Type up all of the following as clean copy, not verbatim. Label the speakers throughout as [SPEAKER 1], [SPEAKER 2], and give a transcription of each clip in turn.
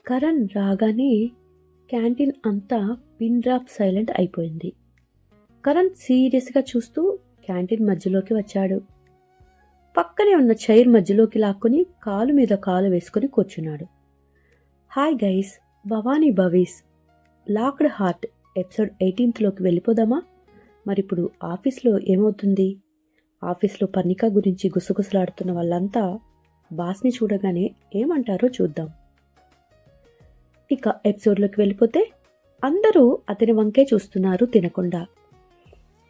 [SPEAKER 1] కరణ్ రాగానే క్యాంటీన్ అంతా pin drop silent అయిపోయింది. కరణ్ సీరియస్గా చూస్తూ క్యాంటీన్ మధ్యలోకి వచ్చాడు. పక్కనే ఉన్న చైర్ మధ్యలోకి లాక్కుని కాలు మీద కాలు వేసుకుని కూర్చున్నాడు. హాయ్ గైస్, భవానీ భవీస్ లాక్డ్ హార్ట్ ఎపిసోడ్ 18లోకి వెళ్ళిపోదామా? మరిప్పుడు ఆఫీస్లో ఏమవుతుంది? ఆఫీస్లో పర్ణిక గురించి గుసగుసలాడుతున్న వాళ్ళంతా బాస్ని చూడగానే ఏమంటారో చూద్దాం. ఇక ఎపిసోడ్లోకి వెళ్ళిపోతే అందరూ అతని వంకే చూస్తున్నారు తినకుండా.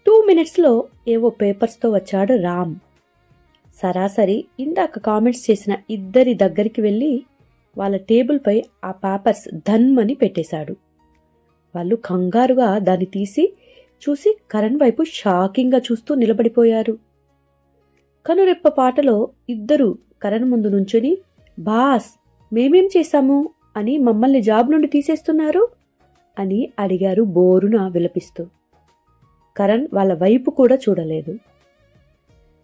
[SPEAKER 1] 2 minutesలో ఏవో పేపర్స్తో వచ్చాడు రామ్. సరాసరి ఇందాక కామెంట్స్ చేసిన ఇద్దరి దగ్గరికి వెళ్ళి వాళ్ళ టేబుల్పై ఆ పేపర్స్ ధన్మని పెట్టేశాడు. వాళ్ళు కంగారుగా దాన్ని తీసి చూసి కరణ్ వైపు షాకింగ్గా చూస్తూ నిలబడిపోయారు. కనురెప్ప పాటలో ఇద్దరు కరణ్ ముందు నుంచుని, బాస్ మేమేం చేశాము అని మమ్మల్ని జాబ్ నుండి తీసేస్తున్నారు అని అడిగారు బోరున విలపిస్తూ. కరణ్ వాళ్ళ వైపు కూడా చూడలేదు.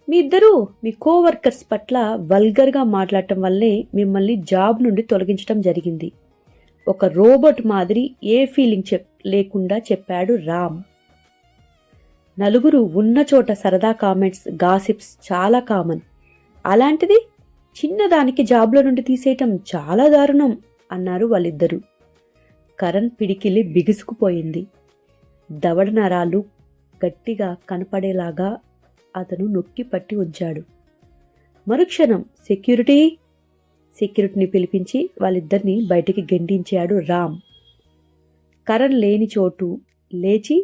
[SPEAKER 1] మీ ఇద్దరూ మీ కోవర్కర్స్ పట్ల వల్గర్గా మాట్లాడటం వల్లే మిమ్మల్ని జాబ్ నుండి తొలగించడం జరిగింది. ఒక రోబోట్ మాదిరి ఏ ఫీలింగ్ లేకుండా చెప్పాడు రామ్. నలుగురు ఉన్న చోట సరదా కామెంట్స్, గాసిప్స్ చాలా కామన్. అలాంటిది చిన్నదానికి జాబ్లో నుండి తీసేయటం చాలా దారుణం అన్నారు వాళ్ళిద్దరూ. కరణ్ పిడికిలి బిగుసుకుపోయింది. దవడ నరాలు గట్టిగా కనపడేలాగా అతను నొక్కి పట్టి ఉంచాడు. మరుక్షణం సెక్యూరిటీని పిలిపించి వాళ్ళిద్దరినీ బయటికి గెంటించాడు రామ్. కరణ్ లేని చోటు లేచి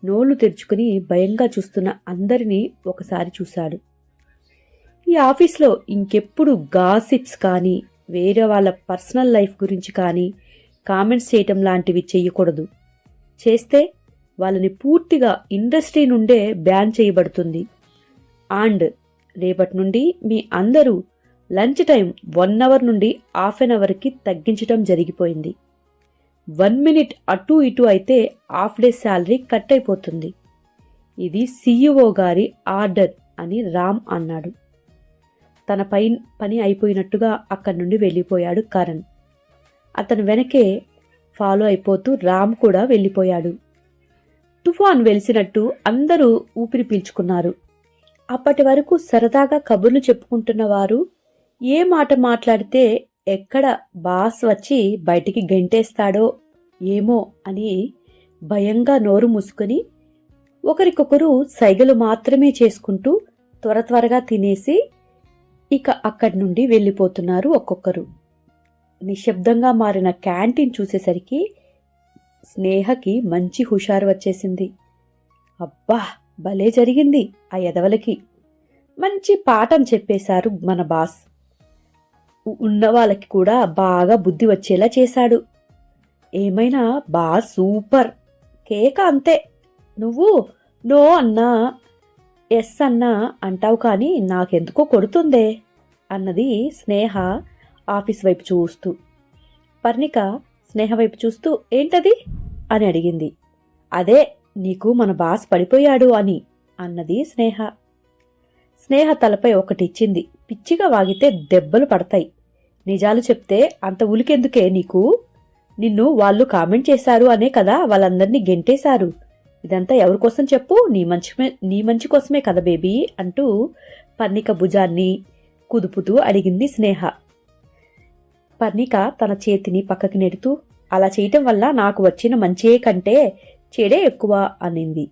[SPEAKER 1] నోళ్లు తెరుచుకుని భయంగా చూస్తున్న అందరినీ ఒకసారి చూశాడు. ఈ ఆఫీస్లో ఇంకెప్పుడు గాసిప్స్ కానీ వేరే వాళ్ళ పర్సనల్ లైఫ్ గురించి కానీ కామెంట్స్ చేయటం లాంటివి చెయ్యకూడదు. చేస్తే వాళ్ళని పూర్తిగా ఇండస్ట్రీ నుండే బ్యాన్ చేయబడుతుంది. అండ్ రేపటి నుండి మీ అందరూ లంచ్ టైం 1 hour నుండి ½ an hourకి తగ్గించటం జరిగిపోయింది. 1 minute అటు ఇటు అయితే ½ day శాలరీ కట్ అయిపోతుంది. ఇది CEO గారి ఆర్డర్ అని రామ్ అన్నాడు. తన పని అయిపోయినట్టుగా అక్కడి నుండి వెళ్ళిపోయాడు కరణ్. అతను వెనకే ఫాలో అయిపోతూ రామ్ కూడా వెళ్ళిపోయాడు. తుఫాన్ వెలిసినట్టు అందరూ ఊపిరి పీల్చుకున్నారు. అప్పటి వరకు సరదాగా కబుర్లు చెప్పుకుంటున్న వారు ఏ మాట మాట్లాడితే ఎక్కడ బాస్ వచ్చి బయటికి గెంటేస్తాడో ఏమో అని భయంగా నోరు మూసుకొని ఒకరికొకరు సైగలు మాత్రమే చేసుకుంటూ త్వరగా తినేసి ఇక అక్కడి నుండి వెళ్ళిపోతున్నారు ఒక్కొక్కరు. నిశ్శబ్దంగా మారిన క్యాంటీన్ చూసేసరికి స్నేహకి మంచి హుషారు వచ్చేసింది. అబ్బా భలే జరిగింది, ఆ ఎదవలకి మంచి పాఠం చెప్పేశారు మన బాస్. ఉన్న వాళ్ళకి కూడా బాగా బుద్ధి వచ్చేలా చేశాడు. ఏమైనా బాస్ సూపర్, కేక అంతే. నువ్వు నో అన్నా ఎస్ అన్నా అంటావు కానీ నాకెందుకో కొడుతుందే అన్నది స్నేహ ఆఫీస్ వైపు చూస్తూ. పర్ణిక స్నేహ వైపు చూస్తూ ఏంటది అని అడిగింది. అదే నీకు మన బాస్ పడిపోయాడు అని అన్నది స్నేహ. స్నేహ తలపై ఒకటిచ్చింది. పిచ్చిగా వాగితే దెబ్బలు పడతాయి. నిజాలు చెప్తే అంత ఉలికెందుకే నీకు? నిన్ను వాళ్ళు కామెంట్ చేశారు అనే కదా వాళ్ళందరినీ గెంటేశారు. ఇదంతా ఎవరికోసం చెప్పు? నీ మంచి కోసమే కదా బేబీ అంటూ పర్ణిక భుజాన్ని కుదుపుతూ అడిగింది స్నేహ. పర్ణిక తన చేతిని పక్కకి నెడుతూ అలా చేయటం వల్ల నాకు వచ్చిన మంచియే కంటే చెడే ఎక్కువ అనింది.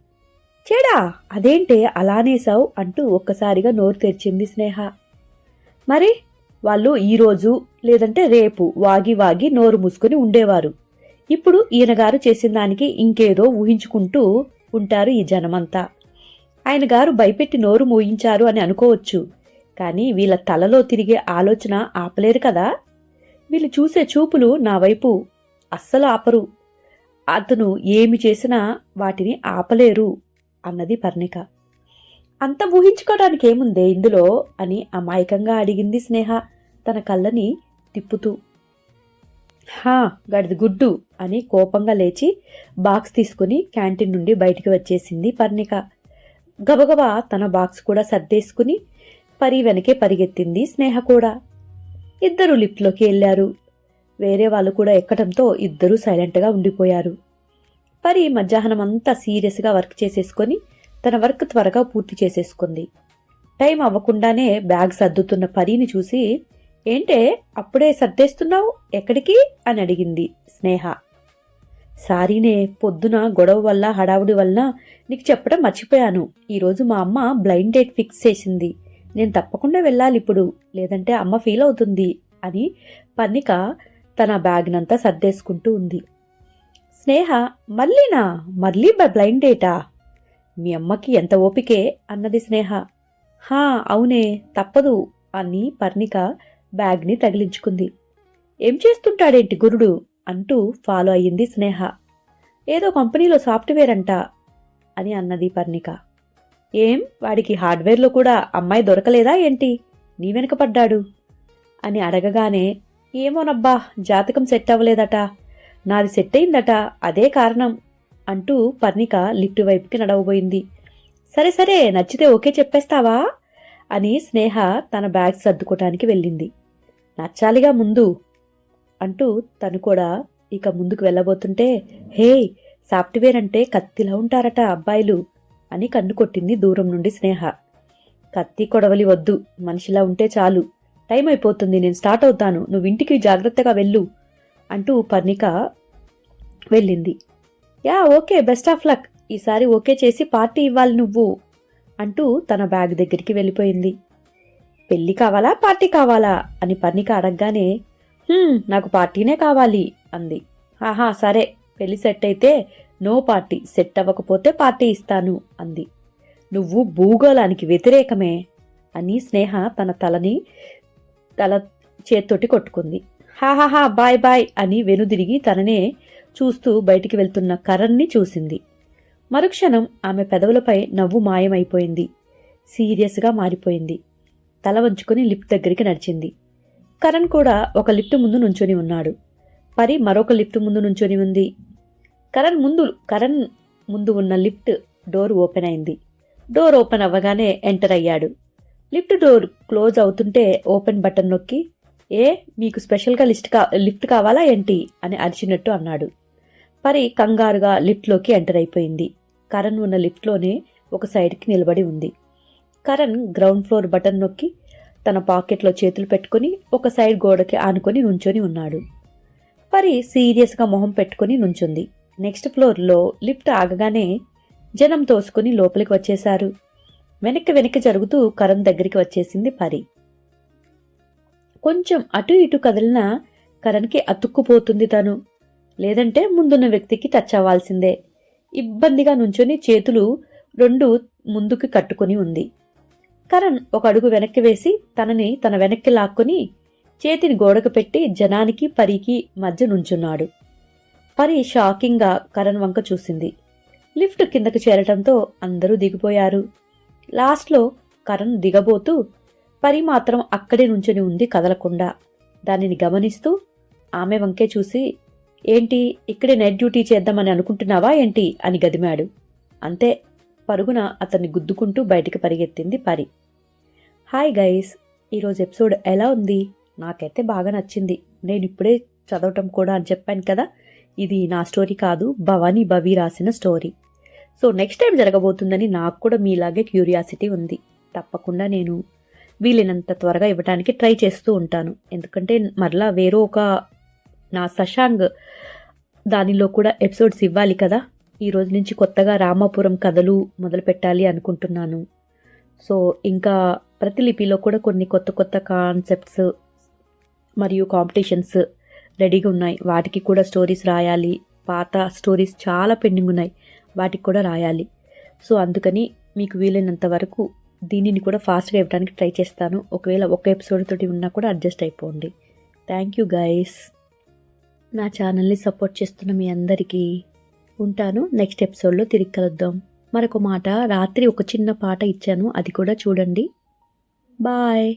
[SPEAKER 1] చెడా? అదేంటే అలానేసావు అంటూ ఒక్కసారిగా నోరు తెరిచింది స్నేహ. మరి వాళ్ళు ఈరోజు లేదంటే రేపు వాగి నోరు మూసుకుని ఉండేవారు. ఇప్పుడు ఈయనగారు చేసిన దానికి ఇంకేదో ఊహించుకుంటూ ఉంటారు ఈ జనమంతా. ఆయన గారు భయపెట్టి నోరు మూయించారు అని అనుకోవచ్చు, కానీ వీళ్ళ తలలో తిరిగే ఆలోచన ఆపలేరు కదా. వీళ్ళు చూసే చూపులు నా వైపు అస్సలు ఆపరు. అతను ఏమి చేసినా వాటిని ఆపలేరు అన్నది పర్ణిక. అంత ఊహించుకోవడానికి ఏముందే ఇందులో అని అమాయకంగా అడిగింది స్నేహ తన కళ్ళని తిప్పుతూ. హా గడిది గుడ్డు అని కోపంగా లేచి బాక్స్ తీసుకుని క్యాంటీన్ నుండి బయటికి వచ్చేసింది పర్ణిక. గబగబా తన బాక్స్ కూడా సర్దేసుకుని పరి వెనకే పరిగెత్తింది స్నేహ కూడా. ఇద్దరు లిఫ్ట్లోకి వెళ్లారు. వేరే వాళ్ళు కూడా ఎక్కడంతో ఇద్దరూ సైలెంట్గా ఉండిపోయారు. పరి మధ్యాహ్నం అంతా సీరియస్గా వర్క్ చేసేసుకొని తన వర్క్ త్వరగా పూర్తి చేసేసుకుంది. టైం అవ్వకుండానే బ్యాగ్ సర్దుతున్న పరీని చూసి, ఏంటే అప్పుడే సర్దేస్తున్నావు, ఎక్కడికి అని అడిగింది స్నేహ. సారీనే, పొద్దున గొడవ వల్ల హడావుడి వల్ల నీకు చెప్పడం మర్చిపోయాను. ఈరోజు మా అమ్మ బ్లైండ్ డేట్ ఫిక్స్ చేసింది. నేను తప్పకుండా వెళ్ళాలి ఇప్పుడు, లేదంటే అమ్మ ఫీల్ అవుతుంది అని పర్ణిక తన బ్యాగ్నంతా సర్దేసుకుంటూ ఉంది. స్నేహ, మళ్ళీ బ్లైండ్ డేటా? మీ అమ్మకి ఎంత ఓపికే అన్నది స్నేహ. హా అవునే, తప్పదు అని పర్ణిక బ్యాగ్ని తగిలించుకుంది. ఏం చేస్తుంటాడేంటి గురుడు అంటూ ఫాలో అయ్యింది స్నేహ. ఏదో కంపెనీలో సాఫ్ట్వేర్ అంట అని అన్నది పర్ణిక. ఏం, వాడికి హార్డ్వేర్లో కూడా అమ్మాయి దొరకలేదా ఏంటి, నీ వెనక పడ్డాడు అని అడగగానే, ఏమోనబ్బా, జాతకం సెట్ అవ్వలేదట, నాది సెట్ అయిందట, అదే కారణం అంటూ పర్ణిక లిఫ్ట్ వైపుకి నడవబోయింది. సరే సరే, నచ్చితే ఓకే చెప్పేస్తావా అని స్నేహ తన బ్యాగ్ సర్దుకోవటానికి వెళ్ళింది. నచ్చాలిగా ముందు అంటూ తను కూడా ఇక ముందుకు వెళ్ళబోతుంటే, హే, సాఫ్ట్వేర్ అంటే కత్తిలా ఉంటారట అబ్బాయిలు అని కన్ను కొట్టింది దూరం నుండి స్నేహ. కత్తి కొడవలి వద్దు, మనిషిలా ఉంటే చాలు. టైం అయిపోతుంది, నేను స్టార్ట్ అవుతాను, నువ్వు ఇంటికి జాగ్రత్తగా వెళ్ళు అంటూ పర్ణిక వెళ్ళింది. Yeah okay, best of luck, ఈసారి ఓకే చేసి పార్టీ ఇవ్వాలి నువ్వు అంటూ తన బ్యాగ్ దగ్గరికి వెళ్ళిపోయింది. పెళ్లి కావాలా పార్టీ కావాలా అని పర్ణిక అడగగానే, నాకు పార్టీనే కావాలి అంది. ఆహా సరే, పెళ్లి సెట్ అయితే నో పార్టీ, సెట్ అవ్వకపోతే పార్టీ ఇస్తాను అంది. నువ్వు భూగోళానికి వ్యతిరేకమే అని స్నేహ తన తల చేత్తోటి కొట్టుకుంది. హాహాహా బాయ్ బాయ్ అని వెనుదిరిగి తననే చూస్తూ బయటికి వెళ్తున్న కరణ్ని చూసింది. మరుక్షణం ఆమె పెదవులపై నవ్వు మాయమైపోయింది. సీరియస్గా మారిపోయింది. తల వంచుకొని లిఫ్ట్ దగ్గరికి నడిచింది. కరణ్ కూడా ఒక లిఫ్ట్ ముందు నుంచొని ఉన్నాడు. పరి మరొక లిఫ్ట్ ముందు నుంచొని ఉంది. కరణ్ ముందు ఉన్న లిఫ్ట్ డోర్ ఓపెన్ అయింది. డోర్ ఓపెన్ అవ్వగానే ఎంటర్ అయ్యాడు. లిఫ్ట్ డోర్ క్లోజ్ అవుతుంటే ఓపెన్ బటన్ నొక్కి, ఏ మీకు స్పెషల్గా లిఫ్ట్ కావాలా ఏంటి అని అరిచినట్టు అన్నాడు. పరి కంగారుగా లిఫ్ట్లోకి ఎంటర్ అయిపోయింది. కరణ్ ఉన్న లిఫ్ట్లోనే ఒక సైడ్కి నిలబడి ఉంది. కరణ్ గ్రౌండ్ ఫ్లోర్ బటన్ నొక్కి తన పాకెట్లో చేతులు పెట్టుకుని ఒక సైడ్ గోడకి ఆనుకొని నుంచొని ఉన్నాడు. పరి సీరియస్గా మొహం పెట్టుకుని నుంచుంది. నెక్స్ట్ ఫ్లోర్లో లిఫ్ట్ ఆగగానే జనం తోసుకుని లోపలికి వచ్చేశారు. వెనక్కి జరుగుతూ కరణ్ దగ్గరికి వచ్చేసింది పరి. కొంచెం అటు ఇటు కదిలినా కరణ్కి అతుక్కుపోతుంది తను, లేదంటే ముందున్న వ్యక్తికి టచ్ అవ్వాల్సిందే. ఇబ్బందిగా నుంచొని చేతులు రెండు ముందుకి కట్టుకుని ఉంది. కరణ్ ఒక అడుగు వెనక్కి వేసి తనని తన వెనక్కి లాక్కొని చేతిని గోడకు పెట్టి జనానికి పరికి మధ్య నుంచున్నాడు. పరి షాకింగ్గా కరణ్ వంక చూసింది. లిఫ్ట్ కిందకు చేరటంతో అందరూ దిగిపోయారు. లాస్ట్లో కరణ్ దిగబోతూ పరి మాత్రం అక్కడే నుంచుని ఉంది కదలకుండా. దానిని గమనిస్తూ ఆమె వంకే చూసి, ఏంటి ఇక్కడే నైట్ డ్యూటీ చేద్దామని అనుకుంటున్నావా ఏంటి అని గదిమాడు. అంతే, పరుగున అతన్ని గుద్దుకుంటూ బయటికి పరిగెత్తింది పరి. హాయ్ గైస్, ఈరోజు ఎపిసోడ్ ఎలా ఉంది? నాకైతే బాగా నచ్చింది. నేను ఇప్పుడే చదవటం కూడా అని చెప్పాను కదా, ఇది నా స్టోరీ కాదు, భవానీ భవి రాసిన స్టోరీ. సో నెక్స్ట్ టైం జరగబోతుందని నాకు కూడా మీలాగే క్యూరియాసిటీ ఉంది. తప్పకుండా నేను వీలైనంత త్వరగా ఇవ్వడానికి ట్రై చేస్తూ ఉంటాను. ఎందుకంటే మరలా నా శశాంక్ దానిలో కూడా ఎపిసోడ్స్ ఇవ్వాలి కదా. ఈ రోజు నుంచి కొత్తగా రామాపురం కథలు మొదలు పెట్టాలి అనుకుంటున్నాను. సో ఇంకా ప్రతిలిపిలో కూడా కొన్ని కొత్త కాన్సెప్ట్స్ మరియు కాంపిటీషన్స్ రెడీగా ఉన్నాయి. వాటికి కూడా స్టోరీస్ రాయాలి. పాత స్టోరీస్ చాలా పెండింగ్ ఉన్నాయి, వాటికి కూడా రాయాలి. సో అందుకని మీకు వీలైనంత వరకు దీనిని కూడా ఫాస్ట్గా ఇవ్వడానికి ట్రై చేస్తాను. ఒకవేళ ఒక ఎపిసోడ్ తోటి ఉన్నా కూడా అడ్జస్ట్ అయిపోండి. థ్యాంక్ యూ గైస్, నా ఛానల్ని సపోర్ట్ చేస్తున్న మీ అందరికీ. ఉంటాను. నెక్స్ట్ ఎపిసోడ్లో తిరిగి కలుద్దాం. మరొక మాట, రాత్రి ఒక చిన్న పాట ఇచ్చాను, అది కూడా చూడండి. బాయ్.